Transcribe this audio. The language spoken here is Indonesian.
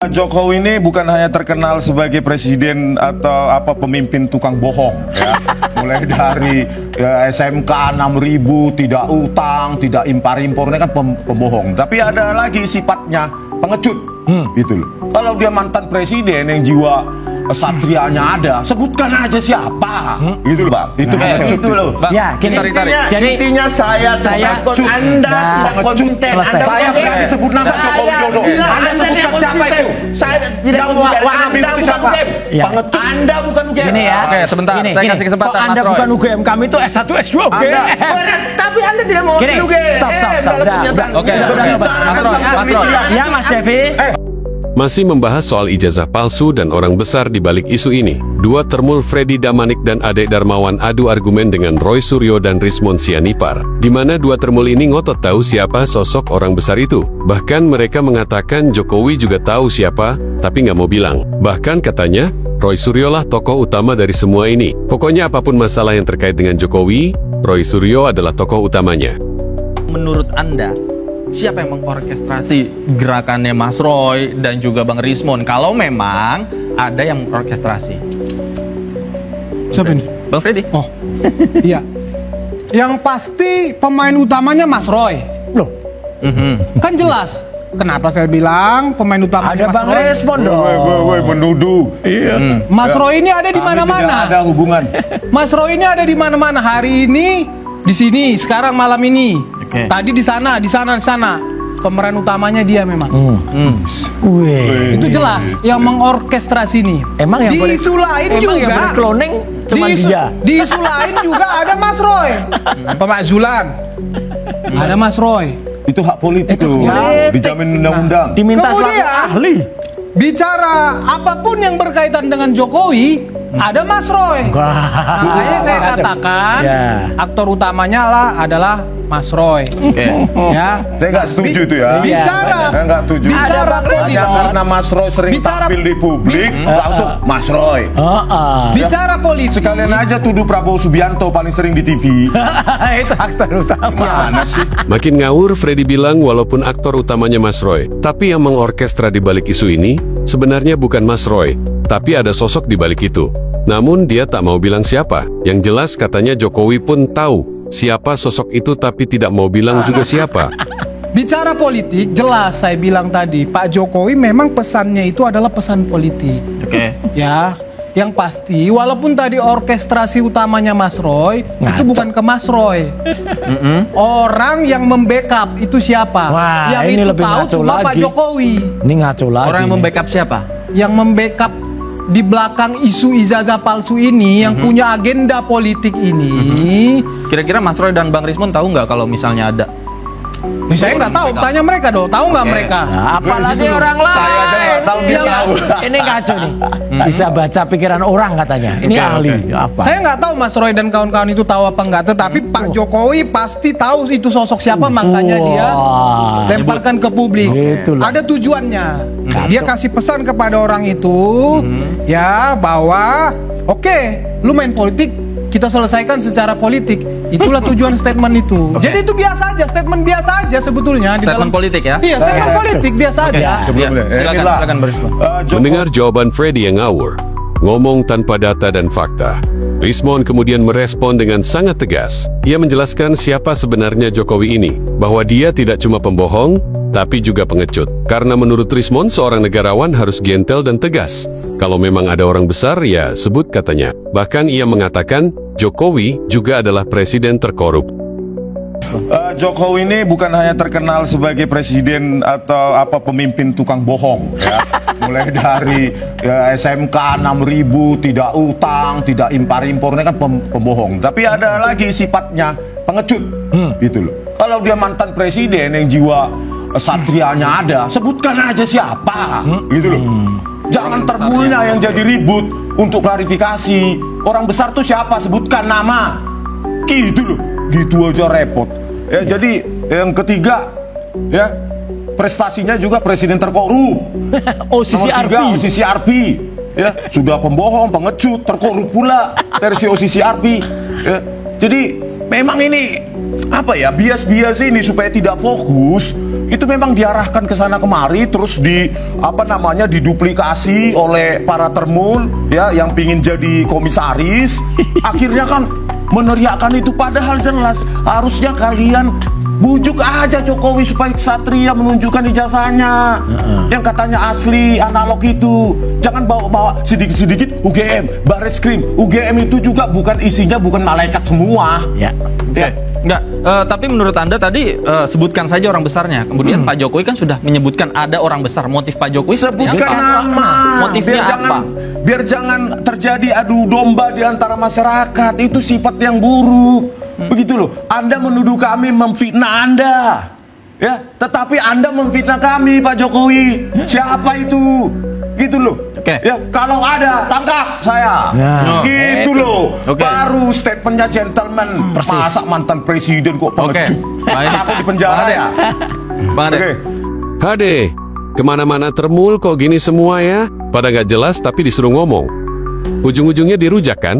Jokowi ini bukan hanya terkenal sebagai presiden atau pemimpin tukang bohong ya. Mulai dari SMK 6.000, tidak utang, tidak impor-impor, ini kan pembohong. Tapi ada lagi sifatnya pengecut gitu loh. Kalau dia mantan presiden yang jiwa satrianya ada, sebutkan aja siapa gitu loh, Pak. Itu pengecut loh. Ya, jadi intinya saya takut Anda kompeten. Saya pernah disebut nama Joko Widodo. Anda sebutkan siapa itu? Saya tidak mau Anda siapa? Pengecut. Anda bukan UGM. Gini ya. Oke, sebentar. Saya kasih kesempatan Mas Roy. Anda bukan UGM, kami itu S1, S2 UGM. Tapi Anda tidak mau UGM. Stop. Oke, Mas Roy. Ya, Mas Devi. Masih membahas soal ijazah palsu dan orang besar di balik isu ini, dua termul Freddy Damanik dan Ade Darmawan adu argumen dengan Roy Suryo dan Rismon Sianipar, di mana dua termul ini ngotot tahu siapa sosok orang besar itu. Bahkan mereka mengatakan Jokowi juga tahu siapa, tapi nggak mau bilang. Bahkan katanya, Roy Suryo lah tokoh utama dari semua ini. Pokoknya apapun masalah yang terkait dengan Jokowi, Roy Suryo adalah tokoh utamanya. Menurut Anda, siapa yang mengorkestrasi gerakannya Mas Roy dan juga Bang Rismon? Kalau memang ada yang mengorkestrasi. Siapa ini? Bang Freddy? Oh, iya. Yang pasti pemain utamanya Mas Roy. Loh, kan jelas. Kenapa saya bilang pemain utamanya Ada Mas Bang Roy? Rismon dong. Woi, menuduh. Iya. Mas Roy ini ada di Kami mana-mana. tidak ada hubungan. Mas Roy ini ada di mana-mana. Hari ini di sini, sekarang malam ini. Oke. Tadi di sana. Pemeran utamanya dia memang. Wih. Itu jelas yang mengorkestrasi ini. Emang yang di boleh- isu lain Emang yang juga. boleh cloning cuma dia. Di isu lain juga ada Mas Roy. Pemakzulan. Ada Mas Roy. Itu hak politik loh. politik. Dijamin undang-undang. Diminta selaku Kemudian, ahli. Bicara apapun yang berkaitan dengan Jokowi, ada Mas Roy. Makanya saya katakan aktor utamanya adalah Mas Roy. Oke. Ya. Saya nggak setuju itu ya. Bicara Saya nggak setuju. bicara Hanya politik. karena Mas Roy sering Bicara- tampil di publik, langsung Mas Roy. Bicara politik. Sekalian aja tuduh Prabowo Subianto paling sering di TV. Itu aktor utama. Mana sih? Makin ngawur, Freddy bilang walaupun aktor utamanya Mas Roy, tapi yang mengorkestra di balik isu ini sebenarnya bukan Mas Roy, tapi ada sosok di balik itu. Namun dia tak mau bilang siapa. Yang jelas katanya Jokowi pun tahu siapa sosok itu tapi tidak mau bilang juga siapa. Bicara politik, jelas saya bilang tadi, Pak Jokowi memang pesannya itu adalah pesan politik. Oke. Ya, yang pasti walaupun tadi orkestrasi utamanya Mas Roy, itu bukan ke Mas Roy. Orang yang membackup itu siapa? Wah, yang ini itu lebih tahu ngaco cuma Pak lagi. Jokowi. Ini ngaco lagi. Orang yang nih. membackup siapa? Yang membackup di belakang isu ijazah palsu ini, yang punya agenda politik ini. Kira-kira Mas Roy dan Bang Rismon tahu nggak kalau misalnya ada? Saya nggak tahu, tanya mereka dong, tahu nggak mereka? Nah, apalagi orang lain. Saya aja nggak tahu, dia Yang- tahu. Ini ngaco nih. Bisa baca pikiran orang katanya. Ini ahli. Apa? Saya nggak tahu Mas Roy dan kawan-kawan itu tahu apa enggak, tetapi Pak Jokowi pasti tahu itu sosok siapa, makanya dia Wah. lemparkan ke publik. Itulah. Ada tujuannya. Dia kasih pesan kepada orang itu, ya bahwa oke, lu main politik, kita selesaikan secara politik. Itulah tujuan statement itu. Jadi itu biasa aja, statement biasa aja sebetulnya di Statement dalam politik ya? Iya, statement politik biasa aja. Ya, silakan Bang Rismon. Mendengar jawaban Freddy yang ngawur, ngomong tanpa data dan fakta, Rismon kemudian merespon dengan sangat tegas. Ia menjelaskan siapa sebenarnya Jokowi ini, bahwa dia tidak cuma pembohong, tapi juga pengecut. Karena menurut Rismon, seorang negarawan harus gentle dan tegas. Kalau memang ada orang besar, ya sebut katanya. Bahkan ia mengatakan, Jokowi juga adalah presiden terkorup. Jokowi ini bukan hanya terkenal sebagai presiden atau pemimpin tukang bohong ya. Mulai dari SMK 6.000, tidak utang, tidak impor-impor, ini kan pembohong. Tapi ada lagi sifatnya pengecut gitu loh. Kalau dia mantan presiden yang jiwa satrianya ada, sebutkan aja siapa gitu loh. Jangan terbulnya yang jadi ribut untuk klarifikasi. Orang besar tuh siapa? Sebutkan nama. Gitu loh. Gitu aja repot. Ya, jadi yang ketiga ya, prestasinya juga presiden terkorup. OCCRP. Nomor 3 OCCRP. Ya, sudah pembohong, pengecut, terkorup pula versi OCCRP. Ya. Jadi memang ini apa ya, bias-bias ini supaya tidak fokus itu memang diarahkan ke sana kemari, terus diduplikasi oleh para termul ya yang pingin jadi komisaris. Akhirnya kan meneriakkan itu, padahal jelas harusnya kalian bujuk aja Jokowi supaya Ksatria menunjukkan ijazahnya yang katanya asli analog itu. Jangan bawa-bawa sedikit-sedikit UGM, Bareskrim. UGM itu juga bukan isinya bukan malaikat semua. Ya. Enggak, tapi menurut Anda tadi sebutkan saja orang besarnya. Kemudian Pak Jokowi kan sudah menyebutkan ada orang besar. Motif Pak Jokowi Sebutkan seperti apa? nama. Motifnya apa? Biar jangan terjadi adu domba di antara masyarakat. Itu sifat yang buruk. Begitu loh. Anda menuduh kami memfitnah Anda. Ya, tetapi Anda memfitnah kami, Pak Jokowi. Siapa itu? Gitu loh. Oke. Ya, kalau ada tangkap saya. Ya. Gitu loh. Oke. Baru statementnya gentleman. Persis. Masa mantan presiden kok pengecut. Baik. Takut di penjara ya. Bang Ade. Oke. Hade, kemana-mana termul kok gini semua ya? Pada nggak jelas tapi disuruh ngomong. Ujung-ujungnya dirujak kan?